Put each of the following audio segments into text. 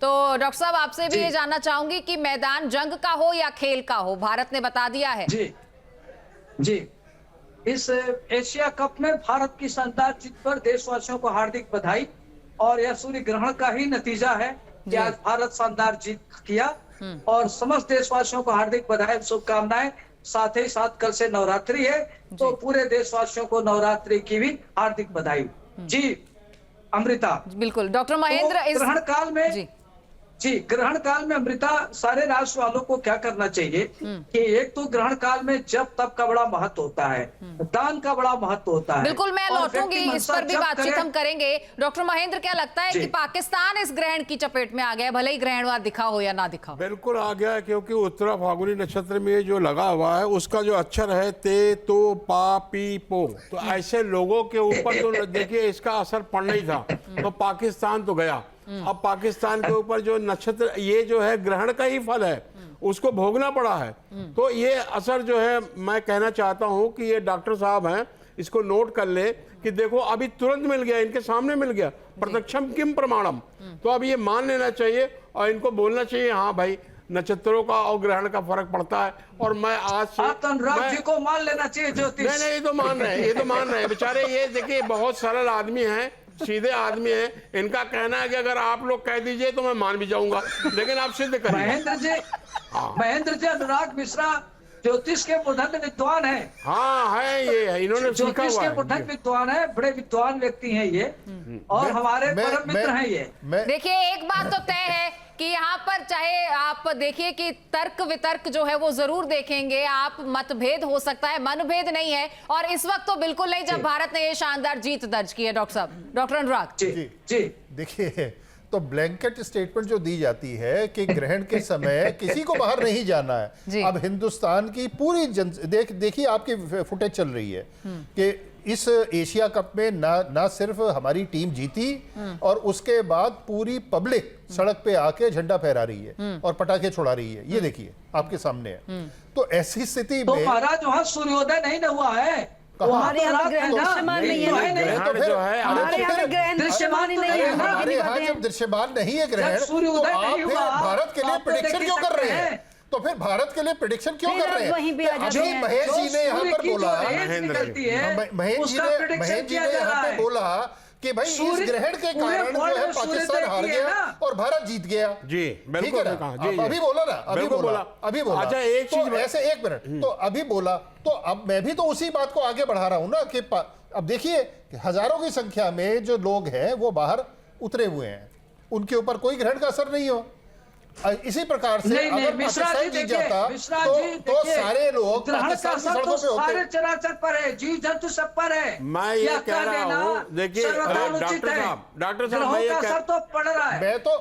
तो डॉक्टर साहब आपसे भी ये जानना चाहूंगी कि मैदान जंग का हो या खेल का हो, भारत ने बता दिया है। जी इस एशिया कप में भारत की शानदार जीत पर देशवासियों को हार्दिक बधाई। और यह सूर्य ग्रहण का ही नतीजा है कि आज भारत शानदार जीत किया और समस्त देशवासियों को हार्दिक बधाई, शुभकामनाएं। साथ ही साथ कल से नवरात्रि है, तो पूरे देशवासियों को नवरात्रि की भी हार्दिक बधाई। जी अमृता, बिल्कुल डॉक्टर महेंद्र, तो ग्रहण काल में ग्रहण काल में अमृता, सारे राष्ट्र वालों को क्या करना चाहिए कि एक तो ग्रहण काल में जप तप का बड़ा महत्व होता है, दान का बड़ा महत्व होता है। बिल्कुल, मैं लौटूंगी, इस पर भी बातचीत हम करेंगे। डॉक्टर महेंद्र, क्या लगता है कि पाकिस्तान इस ग्रहण की चपेट में आ गया, भले ही ग्रहण वहां दिखा हो या ना दिखा? बिल्कुल आ गया, क्योंकि उत्तरा फाल्गुनी नक्षत्र में जो लगा हुआ है उसका जो अक्षर है ते तो पा पी पो, तो ऐसे लोगों के ऊपर तो देखिए इसका असर पड़ना ही था। तो पाकिस्तान तो गया, अब पाकिस्तान के ऊपर जो नक्षत्र, ये जो है ग्रहण का ही फल है, उसको भोगना पड़ा है। तो ये असर जो है, मैं कहना चाहता हूं कि ये डॉक्टर साहब हैं, इसको नोट कर ले कि देखो अभी तुरंत मिल गया, इनके सामने मिल गया, प्रत्यक्षम किम प्रमाणम। तो अब ये मान लेना चाहिए और इनको बोलना चाहिए हाँ भाई, नक्षत्रों का और ग्रहण का फर्क पड़ता है। और मैं आज से अनुराग जी को मान लेना चाहिए ज्योतिष। नहीं, ये तो मान रहे हैं, ये तो मान रहे हैं बेचारे। ये देखिए बहुत सरल आदमी हैं, सीधे आदमी है। इनका कहना है कि अगर आप लोग कह दीजिए तो मैं मान भी जाऊंगा, लेकिन आप सिद्ध करिए। महेंद्र जी अनुराग मिश्रा ज्योतिष के प्रधान विद्वान है। हाँ है, ये है, इन्होंने सीखा हुआ है। प्रधान विद्वान है, बड़े विद्वान व्यक्ति हैं ये, और हमारे परम मित्र हैं ये। देखिए एक बात तो तय है कि यहाँ पर चाहे आप देखिए कि तर्क वितर्क जो है वो जरूर देखेंगे आप, मतभेद हो सकता है, मनभेद नहीं है। और इस वक्त तो बिल्कुल नहीं जब भारत ने ये शानदार जीत दर्ज की है। डॉक्टर साहब, डॉक्टर अनुराग जी देखिए, तो ब्लैंकेट स्टेटमेंट जो दी जाती है कि ग्रहण के समय किसी को बाहर नहीं जाना है। अब हिंदुस्तान की पूरी देखिए आपकी फुटेज चल रही है कि इस एशिया कप में ना सिर्फ हमारी टीम जीती, और उसके बाद पूरी पब्लिक सड़क पे आके झंडा फहरा रही है और पटाखे छोड़ा रही है। ये देखिए आपके सामने है। तो ऐसी स्थिति में महाराज वहां सूर्योदय नहीं ना हुआ है, हमारे यहाँ दृश्यमान नहीं है, दृश्यमान नहीं है। हमारे यहाँ जब दृश्यमान नहीं है ग्रहण, तो आप फिर भारत के लिए प्रेडिक्शन क्यों कर रहे हैं? तो फिर भारत के लिए प्रेडिक्शन क्यों कर रहे हैं? अभी महेश जी ने यहाँ पर बोला, महेश जी ने यहाँ पे बोला कि भाई इस ग्रहण के कारण जो है पाकिस्तान हार गया और भारत जीत गया। जी बिल्कुल, अभी बोला ना, अभी बोला। अच्छा एक चीज ऐसे, एक मिनट, तो अभी बोला, तो अब मैं भी तो उसी बात को आगे बढ़ा रहा हूं ना कि अब देखिए हजारों की संख्या में जो लोग हैं वो बाहर उतरे हुए हैं, उनके ऊपर कोई ग्रहण का असर नहीं हो। इसी प्रकार से अगर पाकिस्तान जीत जाता तो सारे लोग पाकिस्तान की सड़कों पे होते। सारे चराचर पर है, जीव जंतु सब पर है। मैं ये कह रहा हूँ, देखिए डॉक्टर साहब मैं ये कह, तो पड़ रहा है।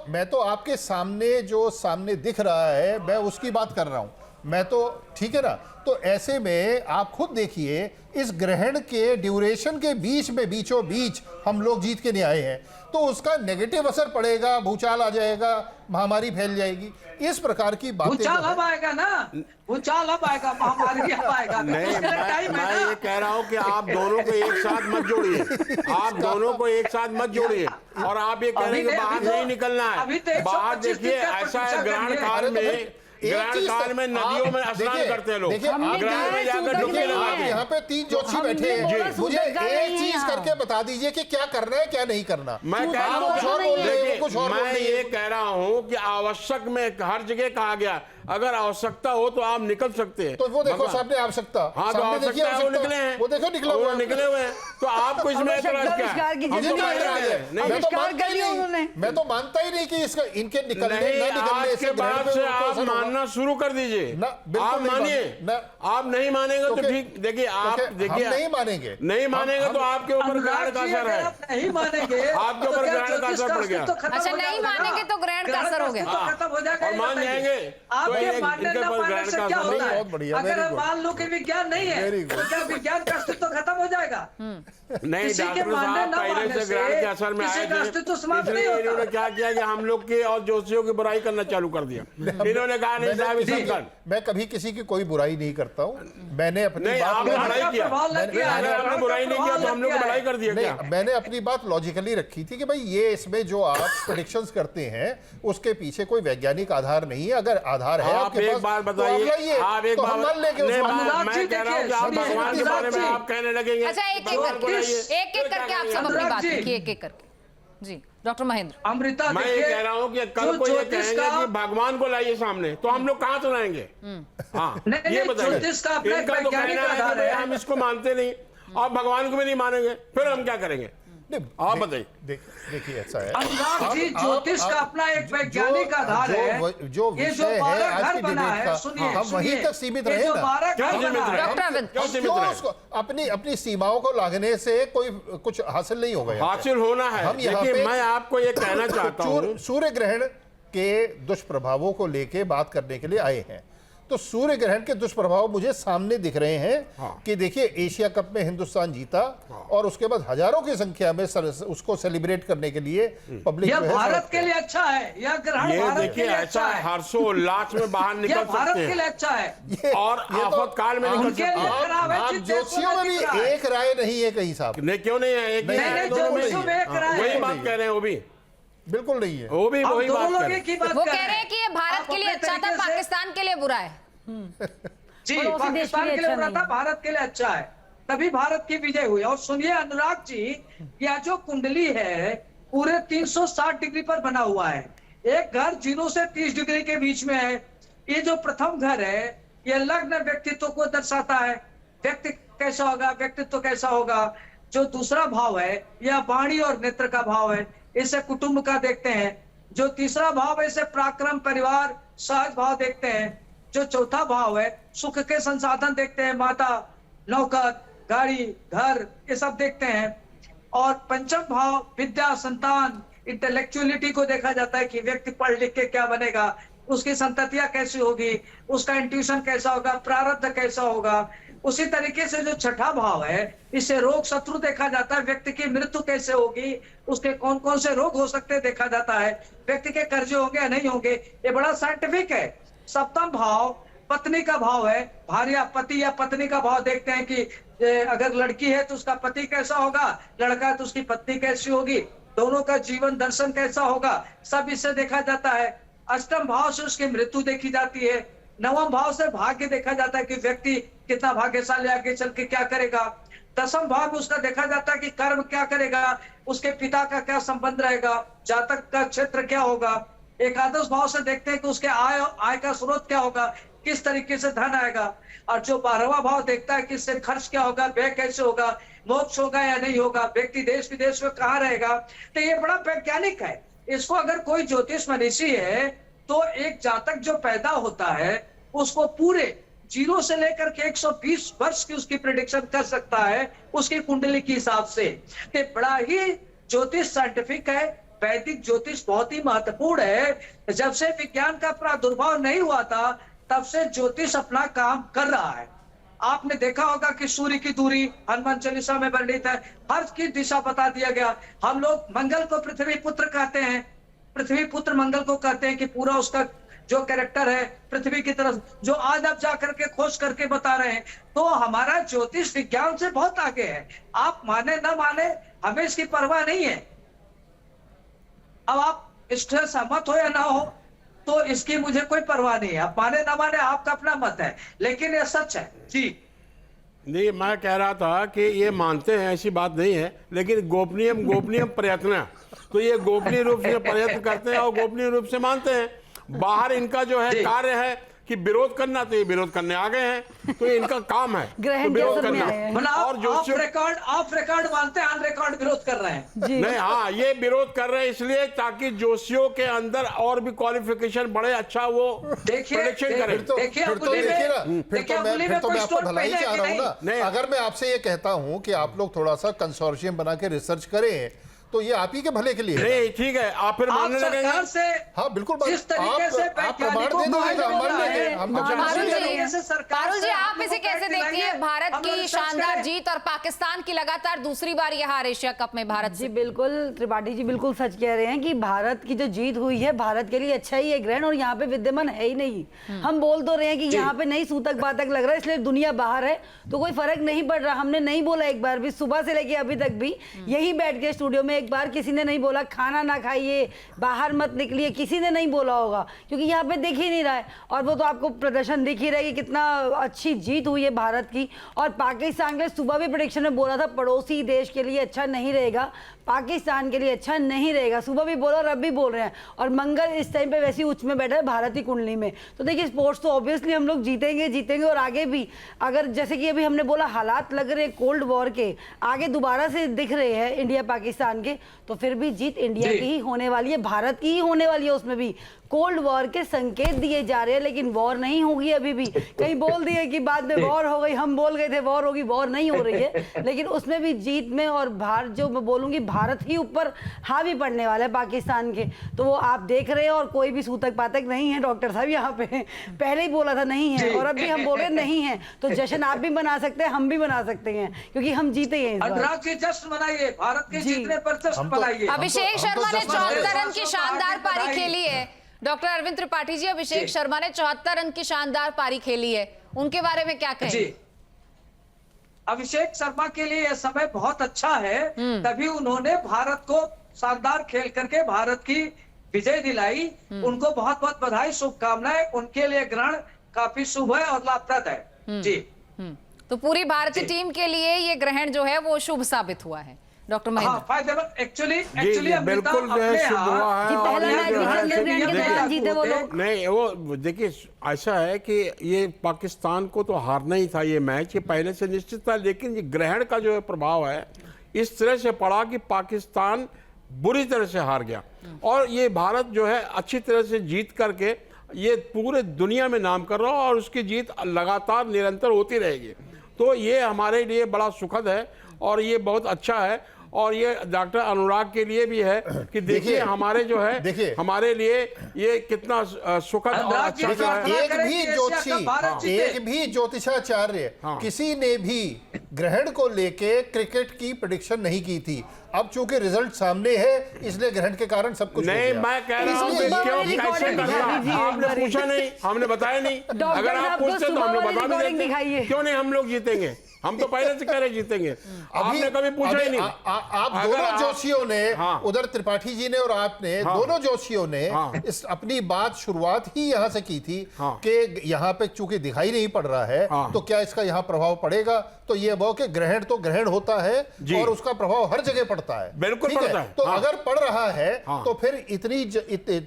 मैं तो आपके सामने दिख रहा है, मैं उसकी बात कर रहा हूँ। मैं तो ठीक है ना। तो ऐसे में आप खुद देखिए, इस ग्रहण के ड्यूरेशन के बीचों बीच हम लोग जीत के नहीं आए हैं, तो उसका नेगेटिव असर पड़ेगा, भूचाल आ जाएगा, महामारी फैल जाएगी, इस प्रकार की बातें। भूचाल अब आएगा ना, भूचाल अब आएगा, महामारी अब आएगा। नहीं, मैं ये कह रहा हूँ कि आप दोनों को एक साथ मत जोड़िए, आप दोनों को एक साथ मत जोड़िए। और आप ये कह रहे हैं कि बाहर नहीं निकलना है। बाहर देखिए ऐसा है, ग्रहण काल में नदियों में स्नान करते हैं लोग, ग्रहण में जाकर डुबकी लगाते हैं। यहाँ पे 3 ज्योतिषी बैठे हैं, मुझे एक चीज करके बता दीजिए कि क्या करना है क्या नहीं करना। मैं कह रहा हूँ, मैं ये कह रहा हूँ कि आवश्यक में हर जगह कहा गया, अगर आवश्यकता हो तो आप निकल सकते हैं। तो वो देखो सामने आवश्यकता, हाँ तो आवश्यकता है, वो निकले हैं, वो देखो निकले हुए हैं। तो आपको इसमें एतराज क्या है? मैं तो मानता ही नहीं कि इसका इनके निकलने के बाद से आप मानना शुरू कर दीजिए। आप मानिए, आप नहीं मानेंगे तो ठीक। देखिए आप देखिए, नहीं मानेंगे तो आपके ऊपर ग्रहण का असर है, नहीं मानेंगे आपके ऊपर ग्रहण का असर पड़ गया। अच्छा नहीं मानेंगे तो ग्रहण का असर करोगे? तो खत्म हो जाएगा। और ये मान बताइए। जाएंगे तो आपके मानने इनके न पर मानने ग्रहण से का क्या असर होता नहीं। है? बहुत बढ़िया, अगर very हम good. मान लो कि विज्ञान नहीं है Very good. तो क्या विज्ञान का अस्तित्व खत्म हो जाएगा? नहीं किसी के डॉक्टर मानने साहब न पहले मानने से से ग्रहण के असर में किसी आए का थे, अस्तित्व समाप्त इसलिए नहीं इन्होंने होता। क्या किया कि हम लोग के और जोशियों की बुराई करना चालू कर दिया। इन्होंने कहा नहीं साहब ये सब कर। मैं कभी किसी की कोई बुराई नहीं करता हूँ। मैंने अपनी नहीं बात आपने लॉजिक- बुराई किया, प्रभाव लग गया है, अगर आपने बुराई नहीं किया तो हम लोग बुराई कर दिया क्या? नहीं, मैंने अपनी बात लॉजिकली रखी थी कि भाई ये इसमें जो आप प्रेडिक्शंस करते हैं उसके पीछे कोई वैज्ञानिक आधार नहीं है। अगर आधार है आप आपके एक पास बात तो बताइए, आप लाइए, आप एक तो हम बात मान लेंगे उस नहीं, बात को। अनुराग मैं जी कह रहा हूँ कि देखिए, आप भगवान के बारे में अनुराग आप कहने लगेंगे। अच्छा एक एक भगवान को करके लाइए। एक एक करके आप सब अपनी अनुराग बात जी। रखिए, एक एक करके। जी डॉक्टर महेंद्र, अमृता मैं ये देखिए, कह रहा हूँ कि जो कल को ये ज्योतिष कहेंगे का- कि भगवान को लाइए सामने तो हम लोग कहाँ सुनाएंगे? हाँ नहीं, ये नहीं, बताइए। ज्योतिष का अपना इनका तो वैज्ञानिक कहना है आधार कि भाई है। हम इसको मानते नहीं और भगवान को भी नहीं मानेंगे, फिर हम क्या करेंगे? नहीं, आप बताइए। देखिए ऐसा है, अनुराग जी, आप- ज्योतिष आप- का अपना एक वैज्ञानिक आधार है। जो ये जो विषय है 12 आज घर की बना डिबेट है, का, सुनिए, हम वहीं सुनिए, तक सीमित ये रहे जो ना। 12 क्यों घर सीमित बना रहे? है, डॉक्टर अरविंद, क्यों सीमित क्यों रहे? उसको अपनी सीमाओं को लागने से कोई कुछ हासिल नहीं होगा यहाँ पे। हासिल होना है। हम यहाँ देखिए पे मैं आपको ये कहना चाहता हूँ, सूर्य ग्रहण के दुष्प्रभावों को लेके बात करने के लिए आए हैं। तो सूर्य ग्रहण के दुष्प्रभाव मुझे सामने दिख रहे हैं। हाँ। कि देखिए एशिया कप में हिंदुस्तान जीता और उसके बाद हजारों की संख्या में उसको सेलिब्रेट करने के लिए पब्लिक यह जो है भारत सड़क के पे। लिए अच्छा है। यह ग्रहण ये भारत के देखिए लिए ऐसा अच्छा है। हर्षोल्लास में बाहर यह निकल भारत सकते के लिए हैं अच्छा है। और ये तो आफत काल में निकल उनके सकते लिए हैं। खराब है, आप जिस देशों ज्योतिषियों में भी दिख रहा है। एक राय नहीं है कहीं साहब, नहीं क्यों नहीं है? एक ही नहीं, है, नहीं, दोनों में ज्योतिषों में एक राय वही है। बात कह रहे हैं। वो भी बिल्कुल नहीं है। वो भी हम वही बात दोनों कर लोग रहे एक ही बात वो कर कह रहे हैं कि ये भारत आप के लिए अपने अच्छा था, तरीके से- पाकिस्तान के लिए बुरा है। जी, पड़ोसी देश के पाकिस्तान लिए के लिए अच्छा बुरा नहीं था, है। भारत के लिए अच्छा है। तभी भारत की विजय हुई। और सुनिए अनुराग जी, यह जो कुंडली है पूरे 360 डिग्री पर बना हुआ है। एक घर 0 से 30 डिग्री के बीच में है। ये जो प्रथम घर है ये लग्न व्यक्तित्व को दर्शाता है। व्यक्ति कैसा होगा, व्यक्तित्व कैसा होगा। जो दूसरा भाव है यह वाणी और नेत्र का भाव है, इसे कुटुंब का देखते हैं। जो तीसरा भाव है इसे पराक्रम, परिवार, सहज भाव देखते हैं। जो चौथा भाव है सुख के संसाधन देखते हैं, माता, नौकर, गाड़ी, घर, ये सब देखते हैं। और पंचम भाव विद्या, संतान, इंटेलेक्चुअलिटी को देखा जाता है कि व्यक्ति पढ़ लिख के क्या बनेगा, उसकी संततियां कैसी होगी, उसका इंट्यूशन कैसा होगा, प्रारब्ध कैसा होगा। उसी तरीके से जो छठा भाव है इसे रोग शत्रु देखा जाता है। व्यक्ति की मृत्यु कैसे होगी, उसके कौन कौन से रोग हो सकते हैं देखा जाता है। व्यक्ति के कर्जे होंगे या नहीं होंगे, ये बड़ा साइंटिफिक है। सप्तम भाव पत्नी का भाव है। भार्या, पति या पत्नी का भाव देखते हैं कि अगर लड़की है तो उसका पति कैसा होगा, लड़का है तो उसकी पत्नी कैसी होगी, दोनों का जीवन दर्शन कैसा होगा, सब इससे देखा जाता है। अष्टम भाव से उसकी मृत्यु देखी जाती है। नवम भाव से भाग्य देखा जाता है कि व्यक्ति कितना भाग्यशाली, आगे चल के क्या करेगा। दसम भाव में उसका देखा जाता है कि कर्म क्या करेगा, उसके पिता का क्या संबंध रहेगा, जातक का क्षेत्र क्या होगा। एकादश भाव से देखते हैं कि उसके आय का स्रोत क्या होगा, किस तरीके से धन आएगा। और जो 12वां भाव देखता है कि इससे खर्च क्या होगा, व्यय कैसे होगा, मोक्ष होगा या नहीं होगा, व्यक्ति देश विदेश में कहाँ रहेगा। तो ये बड़ा वैज्ञानिक है। इसको अगर कोई ज्योतिष मनीषी है तो एक जातक जो पैदा होता है उसको पूरे 0 से लेकर के 120 वर्ष की उसकी प्रेडिक्शन कर सकता है उसकी कुंडली के हिसाब से। ये बड़ा ही ज्योतिष साइंटिफिक है। वैदिक ज्योतिष बहुत ही महत्वपूर्ण है। जब से विज्ञान का प्रादुर्भाव नहीं हुआ था तब से ज्योतिष अपना काम कर रहा है। आपने देखा होगा कि सूर्य की दूरी हनुमान चालीसा में वर्णित है, हर की दिशा बता दिया गया। हम लोग मंगल को पृथ्वी पुत्र कहते हैं, पृथ्वी पुत्र मंगल को कहते हैं कि पूरा उसका जो कैरेक्टर है पृथ्वी की तरफ, जो आज आप जाकर के खोज करके बता रहे हैं। तो हमारा ज्योतिष विज्ञान से बहुत आगे है। आप माने ना माने, हमें इसकी परवाह नहीं है। अब आप इससे सहमत हो या ना हो तो इसकी मुझे कोई परवाह नहीं है। आप माने ना माने, आपका अपना मत है, लेकिन यह सच है। जी नहीं, मैं कह रहा था कि ये मानते हैं ऐसी बात नहीं है, लेकिन गोपनीय प्रयत्न, तो ये गोपनीय रूप से प्रयत्न करते हैं और गोपनीय रूप से मानते हैं। बाहर इनका जो है कार्य है कि विरोध करना, तो ये विरोध करने आ गए हैं, तो ये इनका काम है ग्रहण तो विरोध के असर में करना। आए हैं। मतलब और जो ऑफ रिकॉर्ड मानते हैं, ऑन रिकॉर्ड विरोध कर रहे हैं। जी नहीं, हाँ ये विरोध कर रहे हैं इसलिए ताकि जोशियों के अंदर और भी क्वालिफिकेशन बढ़े, अच्छा वो देखिए, प्रेडिक्शन करें। देखिए, फिर तो अंगुली देखिए ना, में- फिर देखिए, तो मैं अंगुली में कोई आपको स्टोन भलाई पहने चाह कि रहा हूँ नहीं? ना। नहीं। अगर मैं आपसे ये कहता हूँ कि आप लोग थोड़ा सा कंसोर्शियम बना के रिसर्च करें तो ये आप ही के भले के लिए है। नहीं ठीक है, आप फिर आप मानने सरकार लगेंगे। से हाँ बिल्कुल, जिस तरीके से आप प्रमाण वैज्ञानिकों दे को दीजिएगा, हम मान बोला लेंगे, है, हम तो पारुल मान जी, लेंगे। तरीके से सरकार पारुल जी, से आप हम इसे लोग कैसे फैक्ट देखती हैं? दिलाएंगे, भारत हम लोग की रिसर्च शानदार करें। जीत और पाकिस्तान की लगातार दूसरी बार यह हार एशिया कप में भारत जी से। बिल्कुल, त्रिपाठी जी बिल्कुल सच कह रहे हैं कि भारत की जो जीत हुई है भारत के लिए अच्छा ही है ग्रहण, और यहाँ पे विद्यमान है ही नहीं। हम बोल तो रहे हैं कि यहाँ पे नहीं सूतक पातक लग रहा है इसलिए दुनिया बाहर है, तो कोई फर्क नहीं पड़ रहा। हमने नहीं बोला एक बार भी, सुबह से लेके अभी तक भी यही बैठ के स्टूडियो में एक बार किसी ने नहीं बोला खाना ना खाइए, बाहर मत निकलिए, किसी ने नहीं बोला होगा, क्योंकि यहाँ पे दिख ही नहीं रहा है। और वो तो आपको प्रदर्शन दिख ही रहा है कि कितना अच्छी जीत हुई है भारत की। और पाकिस्तान के लिए सुबह भी प्रेडिक्शन में बोला था पड़ोसी देश के लिए अच्छा नहीं रहेगा, पाकिस्तान के लिए अच्छा नहीं रहेगा, सुबह भी बोला और अब भी बोल रहे हैं। और मंगल इस टाइम पे वैसे ही उच्च में बैठा है भारत की कुंडली में। तो देखिए स्पोर्ट्स तो ऑब्वियसली हम लोग जीतेंगे और आगे भी, अगर जैसे कि अभी हमने बोला हालात लग रहे कोल्ड वॉर के आगे दोबारा से दिख रहे हैं इंडिया पाकिस्तान के, तो फिर भी जीत इंडिया की ही होने वाली है, भारत की ही होने वाली है। उसमें भी कोल्ड वॉर के संकेत दिए जा रहे हैं, लेकिन वॉर नहीं होगी अभी भी। कहीं बोल दिए कि बाद में वॉर हो गई, हम बोल गए थे वॉर होगी, वॉर नहीं हो रही है, लेकिन उसमें भी जीत में और भारत, जो मैं बोलूंगी भारत ही ऊपर हावी पड़ने वाला है पाकिस्तान के। तो वो आप देख रहे हैं और कोई भी सूतक पातक नहीं है। डॉक्टर साहब यहाँ पे पहले ही बोला था नहीं है, और अब भी हम बोल रहे नहीं है, तो जश्न आप भी मना सकते हैं, हम भी मना सकते हैं, क्योंकि हम जीते हैं इस बार। अनुराग जी जश्न मनाइए, भारत के जी। जीतने पर जश्न हम तो- मनाइए। अभिषेक हम तो शर्मा ने जश्न मना रहे 74 हैं। रन की शानदार पारी खेली है। डॉक्टर अरविंद त्रिपाठी जी, अभिषेक जी। शर्मा ने 74 रन की शानदार पारी खेली है, उनके बारे में क्या जी, कहें? अभिषेक शर्मा के लिए यह समय बहुत अच्छा है, तभी उन्होंने भारत को शानदार खेल करके भारत की विजय दिलाई। उनको बहुत बहुत बधाई, शुभकामनाएं। उनके लिए ग्रहण काफी शुभ है और लाभप्रद है। जी, तो पूरी भारतीय जी। टीम के लिए ये ग्रहण जो है वो शुभ साबित हुआ है डॉक्टर हाँ महेंद्र। फायदेमंद। एक्चुअली जी, बिल्कुल जो है शुभ हुआ है। जी, और पहला ये मैच जो भी है चंद्रग्रहण के देखिए- दौरान जीते वो लोग। नहीं, वो देखिए ऐसा है कि ये पाकिस्तान को तो हारना ही था ये मैच, ये पहले से निश्चित था, लेकिन ये ग्रहण का जो है प्रभाव है इस तरह से पड़ा कि पाकिस्तान बुरी तरह से हार गया, और ये भारत जो है अच्छी तरह से जीत करके ये पूरे दुनिया में नाम कर रहा है, और उसकी जीत लगातार निरंतर होती रहेगी। तो ये हमारे लिए बड़ा सुखद है और ये बहुत अच्छा है, और ये डॉक्टर अनुराग के लिए भी है कि देखिए हमारे जो है देखिए, हमारे लिए ये कितना सुखद और अनुराग जी, अच्छा है। देखिए, एक भी करें कि ज्योतिषी, एशिया का भारत जीते। एक भी ज्योतिषाचार्य किसी ने भी ग्रहण को लेके क्रिकेट की प्रेडिक्शन नहीं की थी। अब चूंकि रिजल्ट सामने है इसलिए ग्रहण के कारण सब कुछ हो नहीं, गया। मैं कह रहा हूँ कि इसलिए क्यों रिकॉर्डिंग कैसे दिखा करना, दीजिए एक आपने बारी। पूछा नहीं, हमने बताया नहीं। डॉक्टर अगर आप साहब को पूछते तो हम लोग सुबह बता वाली भी रिकॉर्डिंग देते। दिखाइए। क्यों नहीं, हम लोग जीतेंगे, हम तो पहले से कह रहे जीतेंगे। आपने कभी पूछा ही नहीं। आप अगर दोनों आप- जोशियों ने, हाँ। उधर त्रिपाठी जी ने और आपने, हाँ। दोनों जोशियों ने हाँ। इस अपनी बात शुरुआत ही यहां से की थी हाँ। कि यहाँ पे चूंकि दिखाई नहीं पड़ रहा है हाँ। तो क्या इसका यहाँ प्रभाव पड़ेगा। तो ये वो कि ग्रहण तो ग्रहण होता है जी। और उसका प्रभाव हर जगह पड़ता है। बिल्कुल ठीक पड़ता है। तो हाँ। अगर पड़ रहा है हाँ। तो फिर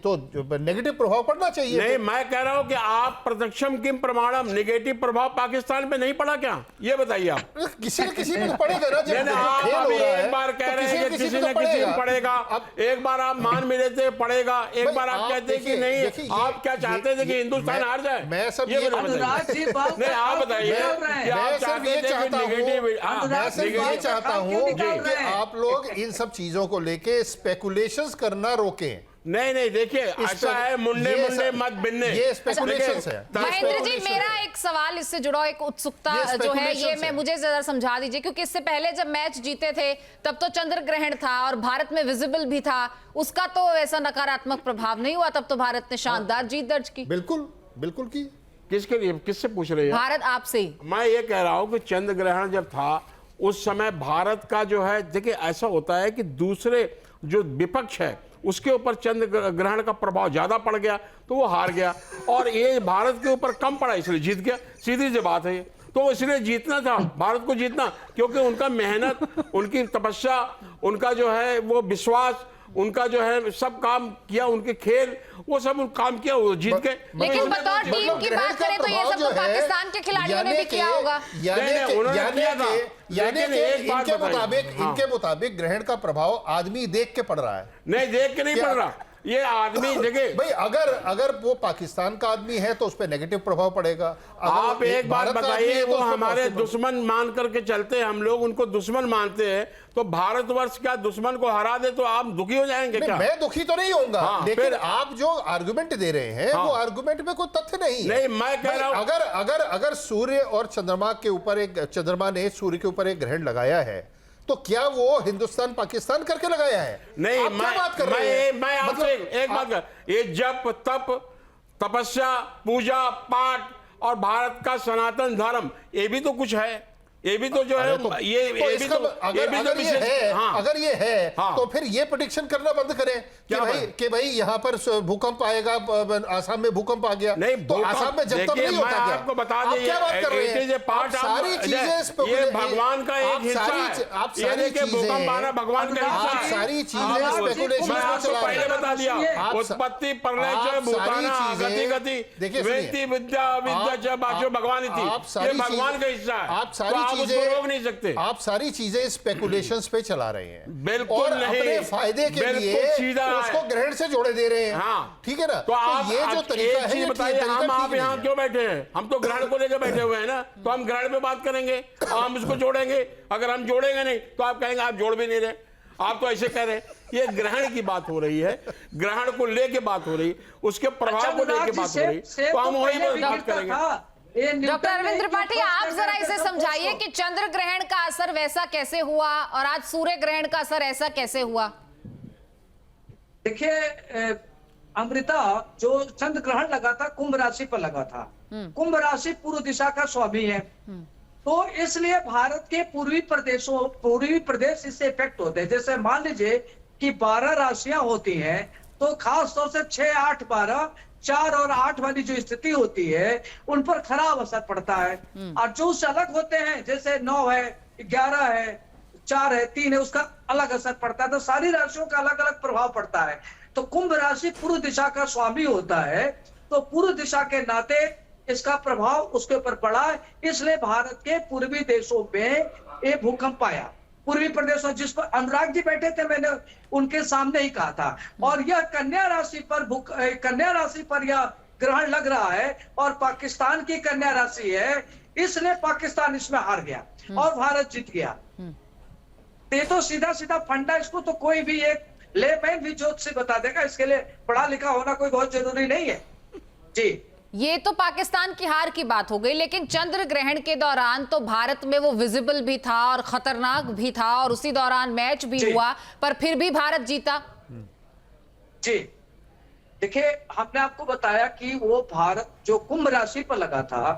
तो नेगेटिव प्रभाव पड़ना चाहिए। नहीं, मैं कह रहा हूँ कि आप प्रत्यक्षम किम प्रमाणम, नेगेटिव प्रभाव पाकिस्तान पे नहीं पड़ा क्या, ये बताइए आप। किसी न किसी में तो पड़ेगा ना। जब नहीं, आप खेल हो अभी रहा है, एक बार कह तो रहे हैं कि किसी तो न किसी में पड़ेगा, अब एक बार आप मान भी लेते पड़ेगा, एक भाई, बार आप आप कहते हैं कि देखिए, नहीं, आप क्या चाहते थे कि हिंदुस्तान हार जाए। मैं सब ये ये बताइए। अनुराग जी बात नहीं, आप बताइए निकाल रहे हैं। कि आप मैं सिर्फ चाहते ये थे कि चाहता हूं, नेगेटिव, मैं सिर्फ ये चाहता हूं क्यों निकाल कि रहे हैं? आप लोग इन सब चीजों को लेके स्पेकुलेशंस करना रोकें। नहीं देखिए ऐसा है, मुंडे ये मुंडे सब- मत बिनने। ये speculations देखिए, है। महेंद्र जी, speculation मेरा है। एक सवाल इससे जुड़ा, एक उत्सुकता ये जो है, ये speculations मैं है। मुझे जरा समझा दीजिए, क्योंकि इससे पहले जब मैच जीते थे तब तो चंद्र ग्रहण था और भारत में विजिबल भी था, उसका तो ऐसा नकारात्मक प्रभाव नहीं हुआ, तब तो भारत ने शानदार जीत दर्ज की। बिल्कुल बिल्कुल की। किसके लिए, किससे पूछ रही है? भारत आपसे ही। मैं ये कह रहा हूं कि चंद्र ग्रहण जब था उस समय भारत का जो है, देखिए ऐसा होता है कि दूसरे जो विपक्ष है उसके ऊपर चंद्र ग्रहण का प्रभाव ज्यादा पड़ गया तो वो हार गया, और ये भारत के ऊपर कम पड़ा इसलिए जीत गया। सीधी सी बात है ये। तो इसलिए जीतना था, भारत को जीतना, क्योंकि उनका मेहनत, उनकी तपस्या, उनका जो है वो विश्वास, उनका जो है सब काम किया, उनके खेल, वो सब काम किया, वो जीत गए। लेकिन बतौर टीम मतलब की ग्रहण बात का करें तो ये प्रभाव सब जो तो है, पाकिस्तान के खिलाड़ियों ने भी किया होगा। नहीं, उन्होंने किया था। लेकिन एक बात बताइए। हाँ। इनके मुताबिक ग्रहण का प्रभाव आदमी देख के पड़ रहा है। नहीं, देख के नहीं क्या- पड़ रहा, ये आदमी देखिए भाई अगर वो पाकिस्तान का आदमी है तो उस पर नेगेटिव प्रभाव पड़ेगा। आप एक बात भारत का आदमी बताइए, है तो वो उस पर हमारे positive दुश्मन मान करके चलते हैं, हम लोग उनको दुश्मन मानते हैं, तो भारतवर्ष का दुश्मन को हरा दे तो आप दुखी हो जाएंगे नहीं, क्या? मैं दुखी तो नहीं होऊंगा, हाँ, लेकिन फिर आप जो आर्गुमेंट दे रहे हैं वो आर्गुमेंट में कोई तथ्य नहीं है। नहीं, मैं कह रहा हूं अगर सूर्य और चंद्रमा ने सूर्य के ऊपर एक ग्रहण लगाया है तो क्या वो हिंदुस्तान पाकिस्तान करके लगाया है? नहीं, आप क्या बात कर रहे हैं? मैं आपसे मतलब एक बात कर, ये जप तप तपस्या पूजा पाठ और भारत का सनातन धर्म, ये भी तो कुछ है, ये भी तो जो है ये भी तो अगर ये है हाँ। तो फिर ये प्रेडिक्शन करना बंद करें कि भाई यहाँ पर भूकंप आएगा, आसाम में भूकंप आ गया, नहीं तो आसाम में जब तक नहीं होता क्या? आपको बता आप दें, क्या बात कर रहे हैं? पार्ट सारी चीजें ये भगवान का एक हिस्सा है, आप सारी भूकंप आना भगवान का हिस्सा है, सारी चीजें स्पेकुलेशन मैं आपको पहले बता दिया, उत्पत्ति प्रलय च भूताना गति गति वेत्ति विद्या विद्या च बाचो भगवान इति, ये भगवान का हिस्सा है, आप सारी उसको रोक नहीं सकते। आप सारी चीजें स्पेकुलेशंस पे चला रहे हैं, बिल्कुल और नहीं, अपने फायदे के बिल्कुल लिए सीधा है। उसको ग्रहण से जोड़े दे रहे हैं। हाँ। ठीक है ना? तो आप ये जो तरीका है, ये बताइए, तरीका हम आप ठीक यहाँ नहीं है। क्यों बैठे हैं? हम तो ग्रहण को लेकर बैठे हुए हैं ना, तो हम ग्रहण पे बात करेंगे और हम इसको जोड़ेंगे। अगर हम जोड़ेंगे नहीं तो आप कहेंगे आप जोड़ भी नहीं रहे, आप तो ऐसे कह रहे हैं। ये ग्रहण की बात हो रही है, ग्रहण को लेके बात हो रही, उसके प्रभाव को लेके बात हो रही, तो हम वही बात करेंगे। डॉक्टर अरविंद त्रिपाठी, आप जरा इसे समझाइए कि चंद्र ग्रहण का असर वैसा कैसे हुआ और आज सूर्य ग्रहण का असर ऐसा कैसे हुआ? देखिए अमृता, जो चंद्र ग्रहण लगा था कुंभ राशि पर लगा था। कुंभ राशि पूर्व दिशा का स्वामी है, तो इसलिए भारत के पूर्वी प्रदेश इससे इफेक्ट होते हैं। जैसे मान लीजिए कि 12 राशियां होती हैं, तो खास तौर से 6, 8, 12, 4 और 8 वाली जो स्थिति होती है उन पर खराब असर पड़ता है। और जो उससे अलग होते हैं, जैसे 9 है, 11 है, 4 है, 3 है, उसका अलग असर पड़ता है। तो सारी राशियों का अलग अलग प्रभाव पड़ता है। तो कुंभ राशि पूर्व दिशा का स्वामी होता है, तो पूर्व दिशा के नाते इसका प्रभाव उसके ऊपर पड़ा है। इसलिए भारत के पूर्वी देशों में ये भूकंप आया, पूर्वी प्रदेशों, जिस पर अनुराग जी बैठे थे, मैंने उनके सामने ही कहा था। और यह कन्या राशि पर यह ग्रहण लग रहा है, और पाकिस्तान की कन्या राशि है, इसलिए पाकिस्तान इसमें हार गया और भारत जीत गया। ये तो सीधा सीधा फंडा, इसको तो कोई भी एक लेमैन भी ज्योतिष से बता देगा। इसके लिए पढ़ा लिखा होना कोई बहुत जरूरी नहीं है जी। ये तो पाकिस्तान की हार की बात हो गई, लेकिन चंद्र ग्रहण के दौरान तो भारत में वो विजिबल भी था और खतरनाक भी था, और उसी दौरान मैच भी हुआ, पर फिर भी भारत जीता। जी देखिए, हमने आपको बताया कि वो भारत जो कुंभ राशि पर लगा था,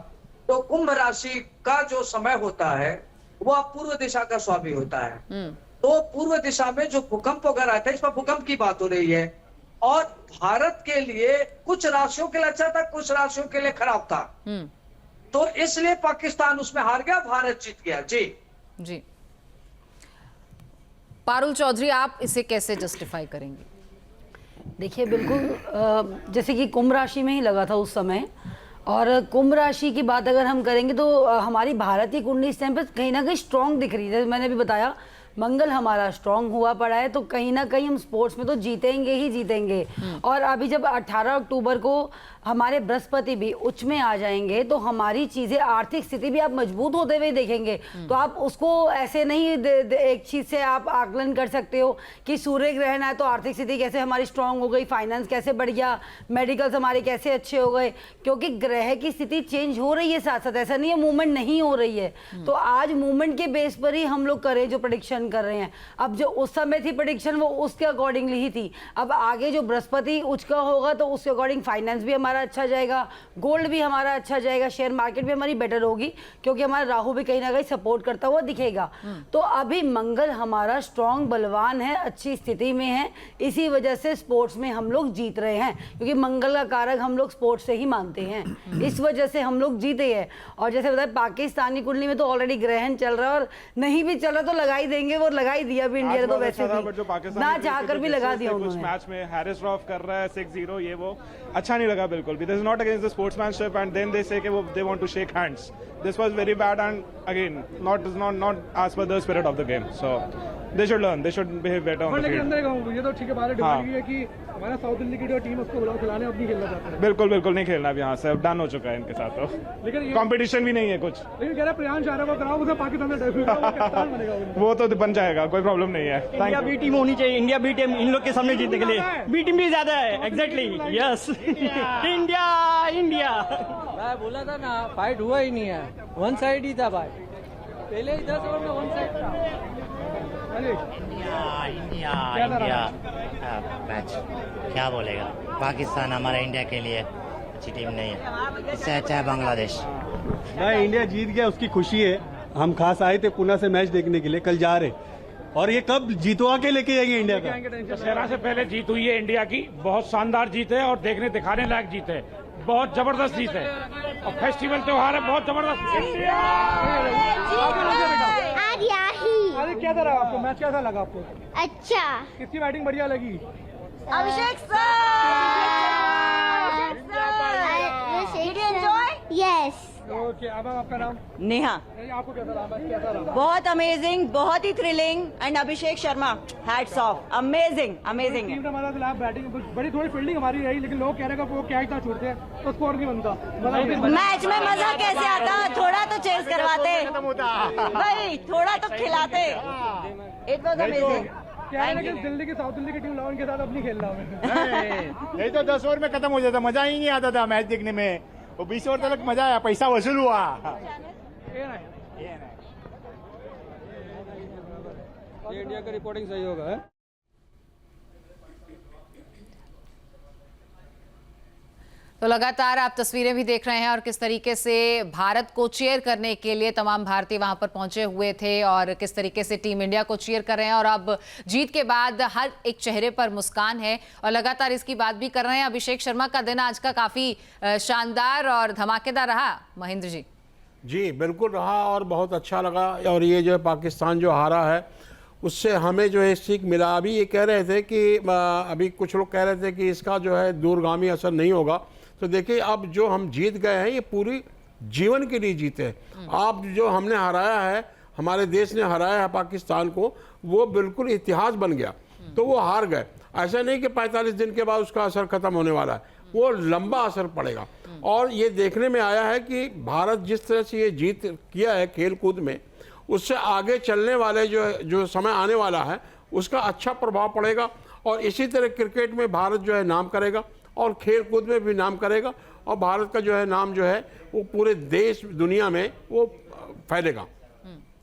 तो कुंभ राशि का जो समय होता है वह पूर्व दिशा का स्वामी होता है। तो पूर्व दिशा में जो भूकंप वगैरह था, इस पर भूकंप की बात हो रही है, और भारत के लिए कुछ राशियों के लिए अच्छा था, कुछ राशियों के लिए खराब था। तो इसलिए पाकिस्तान उसमें हार गया, भारत जीत गया। जी पारुल चौधरी, आप इसे कैसे जस्टिफाई करेंगे? देखिए, बिल्कुल जैसे कि कुंभ राशि में ही लगा था उस समय, और कुंभ राशि की बात अगर हम करेंगे तो हमारी भारतीय कुंडली इस टाइम पर कहीं ना कहीं स्ट्रांग दिख रही है। जैसे मैंने भी बताया, मंगल हमारा स्ट्रांग हुआ पड़ा है, तो कहीं ना कहीं हम स्पोर्ट्स में तो जीतेंगे ही जीतेंगे। और अभी जब 18 अक्टूबर को हमारे बृहस्पति भी उच्च में आ जाएंगे, तो हमारी चीज़ें, आर्थिक स्थिति भी आप मजबूत होते हुए देखेंगे। तो आप उसको ऐसे नहीं एक चीज़ से आप आकलन कर सकते हो कि सूर्य ग्रहण है तो आर्थिक स्थिति कैसे हमारी स्ट्रांग हो गई, फाइनेंस कैसे बढ़ गया, मेडिकल्स हमारे कैसे अच्छे हो गए, क्योंकि ग्रह की स्थिति चेंज हो रही है साथ साथ, ऐसा नहीं है मूवमेंट नहीं हो रही है। तो आज मूवमेंट के बेस पर ही हम लोग करें जो प्रेडिक्शन कर रहे हैं। अब जो उस समय थी प्रेडिक्शन, वो उसके अकॉर्डिंगली ही थी। अब आगे जो बृहस्पति उच्च का होगा, तो उसके अकॉर्डिंग फाइनेंस भी हमारा अच्छा जाएगा, गोल्ड भी हमारा अच्छा जाएगा, शेयर मार्केट भी हमारी बेटर होगी, क्योंकि हमारा राहु भी कहीं ना कहीं सपोर्ट करता हुआ दिखेगा। तो अभी मंगल हमारा स्ट्रांग बलवान है, अच्छी स्थिति में है, इसी वजह से स्पोर्ट्स में हम लोग जीत रहे हैं, क्योंकि मंगल का कारक हम लोग स्पोर्ट्स से ही मानते हैं, इस वजह से हम लोग जीते हैं। और जैसे बताया, पाकिस्तानी कुंडली में तो ऑलरेडी ग्रहण चल रहा है, और नहीं भी चल रहा तो लगा ही देंगे, वो लगा ही दिया भी इंडिया ने, तो वैसे भी ना चाहकर भी लगा दिया उन्होंने। मैच में हैरिस रॉफ कर रहा है 6-0, ये वो अच्छा नहीं लगा बिल्कुल भी। This is not against the sportsmanship, and then they say कि वो they want to shake hands. This was very bad, and again not as per the spirit of the game. So they should learn, they should behave better on the field. लेकिन अंदर कहूं, ये तो ठीक है, बाहर डिमांड की है कि हमारा साउथ दिल्ली की जो टीम उसको बुलाओ खिलाने, अब नहीं खेलना चाहता है। बिल्कुल बिल्कुल नहीं खेलना अब यहाँ से, अब डन हो चुका है इनके साथ तो। लेकिन कंपटीशन भी नहीं है कुछ। लेकिन कह रहा प्रियांश आर्या को कराओ, उसे पाकिस्तान में डेब्यू कराओ, वो कप्तान बनेगा वो। वो तो बन जाएगा, कोई प्रॉब्लम नहीं है। इंडिया बी टीम होनी चाहिए, इंडिया बी टीम इन लोग के सामने जीतने के लिए। बी टीम भी ज्यादा है, एग्जैक्टली, यस। इंडिया इंडिया मैं बोला था ना, फाइट हुआ ही नहीं है, वन साइड ही था भाई, पहले ही 10 ओवर में वन साइड था। इंडिया मैच क्या बोलेगा, पाकिस्तान हमारा इंडिया के लिए अच्छी टीम नहीं है, इससे अच्छा है बांग्लादेश। भाई इंडिया जीत गया, उसकी खुशी है। हम खास आए थे पुणे से मैच देखने के लिए, कल जा रहे, और ये कब जीतवा के लेके जाएंगे इंडिया का। दशहरा से पहले जीत हुई है इंडिया की, बहुत शानदार जीत है और देखने दिखाने लायक जीत है, बहुत जबरदस्त जीत है और फेस्टिवल त्योहार है, बहुत जबरदस्त। अरे क्या था आपको मैच, कैसा लगा आपको? अच्छा। किसकी बैटिंग बढ़िया लगी? अभिषेक यस। ओके, अब आपका नाम? नेहा। आपको कैसा रहा, कैसा रहा? बहुत अमेजिंग, बहुत ही thrilling, and Abhishek Sharma hats off, amazing amazing. Team ने हमारा खिलाफ बैटिंग बड़ी, थोड़ी फील्डिंग हमारी रही, लेकिन लोग कह रहे हैं कि वो क्या इतना छूटते हैं तो स्कोर नहीं बनता। मैच में मजा कैसे आता, थोड़ा तो चेंज करवाते भाई, थोड़ा तो खिलाते। It was amazing. क्या है, लेकिन दिल्ली की, साउथ दिल्ली की टीम लाओ, के साथ अब नहीं खेलना हमें। यही तो 10 ओवर में खत्म हो जाता, मजा ही नहीं आता था मैच देखने में, वो 20 ओवर तक मजा आया, पैसा वसूल हुआ। ये इंडिया का रिपोर्टिंग सही होगा। तो लगातार आप तस्वीरें भी देख रहे हैं और किस तरीके से भारत को चीयर करने के लिए तमाम भारतीय वहां पर पहुंचे हुए थे और किस तरीके से टीम इंडिया को चीयर कर रहे हैं और अब जीत के बाद हर एक चेहरे पर मुस्कान है और लगातार इसकी बात भी कर रहे हैं। अभिषेक शर्मा का दिन आज का काफी शानदार और धमाकेदार रहा महेंद्र जी। जी बिल्कुल रहा और बहुत अच्छा लगा। और ये जो पाकिस्तान जो हारा है उससे हमें जो है सीख मिला। अभी ये कह रहे थे कि अभी कुछ लोग कह रहे थे कि इसका जो है दूरगामी असर नहीं होगा, तो देखिए अब जो हम जीत गए हैं ये पूरी जीवन के लिए जीते हैं। आप जो हमने हराया है, हमारे देश ने हराया है पाकिस्तान को, वो बिल्कुल इतिहास बन गया, तो वो हार गए। ऐसा नहीं कि 45 दिन के बाद उसका असर खत्म होने वाला है, वो लंबा असर पड़ेगा। और ये देखने में आया है कि भारत जिस तरह से ये जीत किया है खेल कूद में, उससे आगे चलने वाले जो समय आने वाला है उसका अच्छा प्रभाव पड़ेगा। और इसी तरह क्रिकेट में भारत जो है नाम करेगा और खेल कूद में भी नाम करेगा और भारत का जो है नाम जो है वो पूरे देश दुनिया में वो फैलेगा।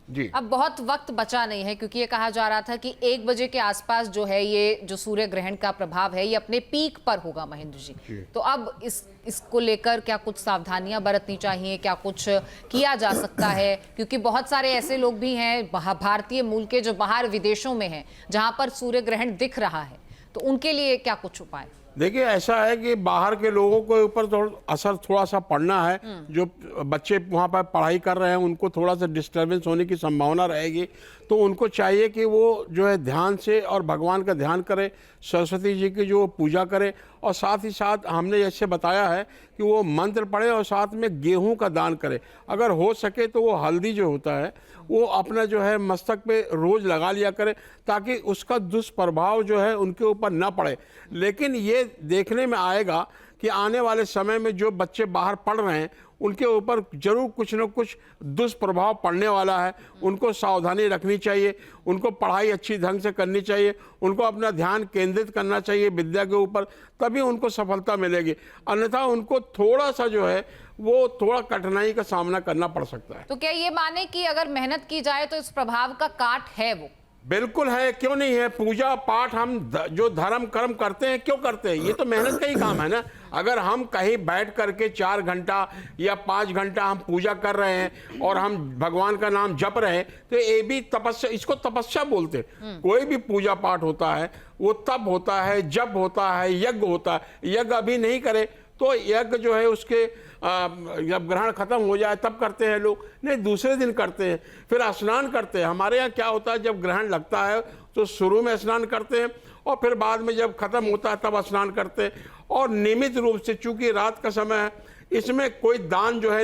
जी अब बहुत वक्त बचा नहीं है क्योंकि ये कहा जा रहा था कि 1 बजे के आसपास जो है ये जो सूर्य ग्रहण का प्रभाव है ये अपने पीक पर होगा महेंद्र जी। तो अब इसको लेकर क्या कुछ सावधानियां बरतनी चाहिए, क्या कुछ किया जा सकता है, क्योंकि बहुत सारे ऐसे लोग भी हैं भारतीय मूल के जो बाहर विदेशों में हैं जहां पर सूर्य ग्रहण दिख रहा है, तो उनके लिए क्या कुछ उपाय? देखिए ऐसा है कि बाहर के लोगों के ऊपर असर थोड़ा सा पड़ना है। जो बच्चे वहाँ पर पढ़ाई कर रहे हैं उनको थोड़ा सा डिस्टर्बेंस होने की संभावना रहेगी, तो उनको चाहिए कि वो जो है ध्यान से और भगवान का ध्यान करें, सरस्वती जी की जो पूजा करें, और साथ ही साथ हमने जैसे बताया है कि वो मंत्र पढ़े और साथ में गेहूं का दान करें। अगर हो सके तो वो हल्दी जो होता है वो अपना जो है मस्तक पे रोज़ लगा लिया करें ताकि उसका दुष्प्रभाव जो है उनके ऊपर ना पड़े। लेकिन ये देखने में आएगा कि आने वाले समय में जो बच्चे बाहर पढ़ रहे हैं उनके ऊपर जरूर कुछ न कुछ दुष्प्रभाव पड़ने वाला है। उनको सावधानी रखनी चाहिए, उनको पढ़ाई अच्छी ढंग से करनी चाहिए, उनको अपना ध्यान केंद्रित करना चाहिए विद्या के ऊपर, तभी उनको सफलता मिलेगी। अन्यथा उनको थोड़ा सा जो है वो थोड़ा कठिनाई का सामना करना पड़ सकता है। तो क्या ये माने कि अगर मेहनत की जाए तो इस प्रभाव का काट है? वो बिल्कुल है, क्यों नहीं है। पूजा पाठ हम जो धर्म कर्म करते हैं क्यों करते हैं, ये तो मेहनत का ही काम है ना। अगर हम कहीं बैठ करके 4 घंटा या 5 घंटा हम पूजा कर रहे हैं और हम भगवान का नाम जप रहे हैं तो ये भी तपस्या, इसको तपस्या बोलते हैं। कोई भी पूजा पाठ होता है वो तप होता है, जप होता है, यज्ञ होता है। यज्ञ अभी नहीं करे तो यज्ञ जो है उसके जब ग्रहण खत्म हो जाए तब करते हैं लोग, नहीं दूसरे दिन करते हैं। फिर स्नान करते हैं। हमारे यहाँ क्या होता है, जब ग्रहण लगता है तो शुरू में स्नान करते हैं और फिर बाद में जब खत्म होता है तब स्नान करते हैं। और नियमित रूप से, चूंकि रात का समय है, इसमें कोई दान जो है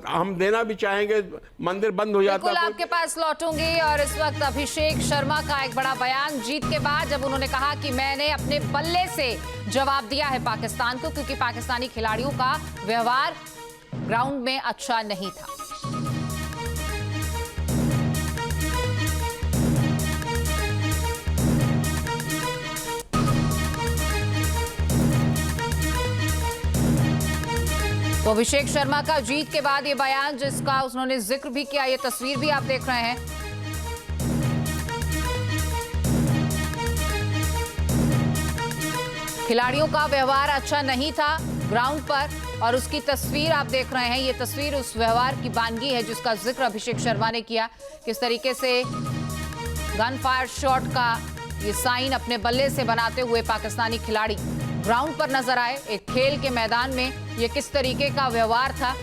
हम देना भी चाहेंगे, मंदिर बंद हो जाता बिल्कुल है। आपके पास लौटूंगी। और इस वक्त अभिषेक शर्मा का एक बड़ा बयान जीत के बाद, जब उन्होंने कहा कि मैंने अपने बल्ले से जवाब दिया है पाकिस्तान को, क्योंकि पाकिस्तानी खिलाड़ियों का व्यवहार ग्राउंड में अच्छा नहीं था। तो अभिषेक शर्मा का जीत के बाद ये बयान, जिसका उन्होंने जिक्र भी किया, ये तस्वीर भी आप देख रहे हैं। खिलाड़ियों का व्यवहार अच्छा नहीं था ग्राउंड पर, और उसकी तस्वीर आप देख रहे हैं। ये तस्वीर उस व्यवहार की बानगी है जिसका जिक्र अभिषेक शर्मा ने किया। किस तरीके से गन फायर शॉट का ये साइन अपने बल्ले से बनाते हुए पाकिस्तानी खिलाड़ी ग्राउंड पर नजर आए। एक खेल के मैदान में ये किस तरीके का व्यवहार था,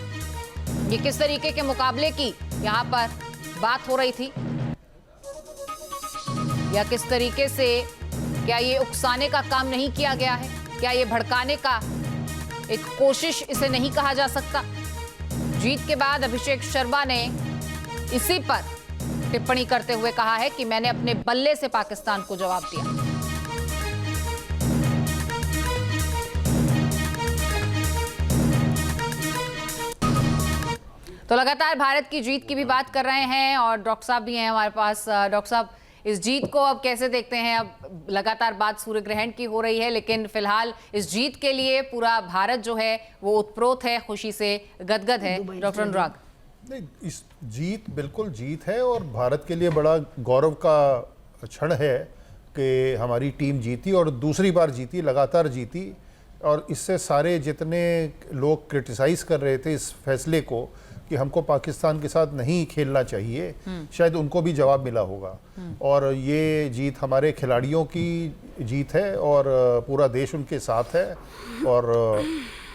ये किस तरीके के मुकाबले की यहाँ पर बात हो रही थी, या किस तरीके से, क्या ये उकसाने का काम नहीं किया गया है, क्या ये भड़काने का एक कोशिश इसे नहीं कहा जा सकता। जीत के बाद अभिषेक शर्मा ने इसी पर टिप्पणी करते हुए कहा है कि मैंने अपने बल्ले से पाकिस्तान को जवाब दिया। तो लगातार भारत की जीत की भी बात कर रहे हैं और डॉक्टर साहब भी हैं हमारे पास। डॉक्टर साहब, इस जीत को अब कैसे देखते हैं? अब लगातार बात सूर्य ग्रहण की हो रही है, लेकिन फिलहाल इस जीत के लिए पूरा भारत जो है वो उत्प्रोत है, खुशी से गदगद है। डॉक्टर अनुराग, नहीं, इस जीत बिल्कुल जीत है और भारत के लिए बड़ा गौरव का क्षण है कि हमारी टीम जीती और दूसरी बार जीती, लगातार जीती। और इससे सारे जितने लोग क्रिटिसाइज कर रहे थे इस फैसले को कि हमको पाकिस्तान के साथ नहीं खेलना चाहिए, शायद उनको भी जवाब मिला होगा। और ये जीत हमारे खिलाड़ियों की जीत है और पूरा देश उनके साथ है। और